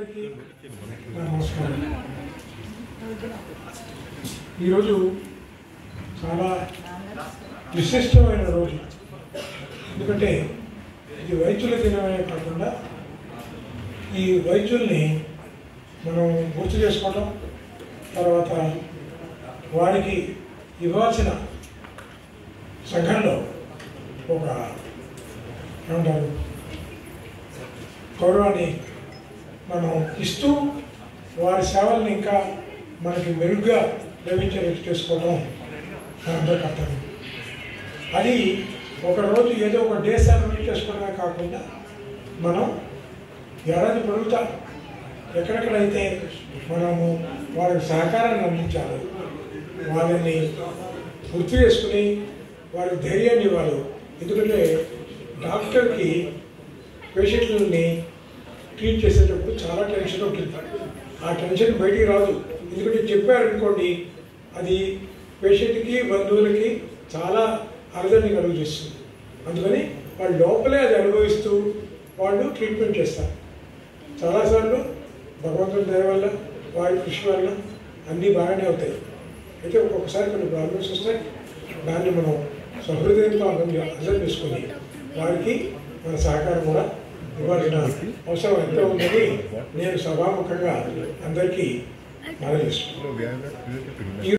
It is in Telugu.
నమస్కారం. ఈరోజు చాలా విశిష్టమైన రోజు. ఎందుకంటే ఇది వైద్యుల దినమే కాకుండా ఈ వైద్యుల్ని మనం గుర్తు చేసుకోవడం, తర్వాత వారికి ఇవ్వాల్సిన సంఘంలో ఒక ఏమంటారు గౌరవాన్ని మనం ఇస్తూ వారి సేవల్ని ఇంకా మనకి మెరుగ్గా లభించేట్టు చేసుకోవడం మనందరూ కర్తవ్యం. అది ఒకరోజు ఏదో ఒక డే సెలబ్రేట్ చేసుకోవడమే కాకుండా మనం ఏడాది పొడుగుతా ఎక్కడెక్కడైతే మనము వాళ్ళకి సహకారాన్ని అందించాలి, వాళ్ళని గుర్తు చేసుకుని వారికి ధైర్యాన్ని ఇవ్వాలి. ఎందుకంటే డాక్టర్కి పేషెంట్లని ట్రీట్ చేసేటప్పుడు చాలా టెన్షన్ ఉంటుంది. ఆ టెన్షన్ బయటికి రాదు. ఎందుకంటే చెప్పారనుకోండి, అది పేషెంట్కి బంధువులకి చాలా అర్థాన్ని కలుగు చేస్తుంది. అందుకని వాళ్ళు లోపలే అది అనుభవిస్తూ వాళ్ళు ట్రీట్మెంట్ చేస్తారు. చాలాసార్లు భగవంతుడి దయ వల్ల వారి కృషి వల్ల అన్నీ బాగానే అవుతాయి. అయితే ఒక్కొక్కసారి కొన్ని ప్రాబ్లమ్స్ వస్తాయి. దాన్ని మనం సహృదయంతో అర్థం చేసుకొని వారికి మన సహకారం కూడా ఇవ్వాల్సిన అవసరం ఎంతో ఉందని నేను సభాముఖంగా అందరికీ మనవి చేస్తున్నాను.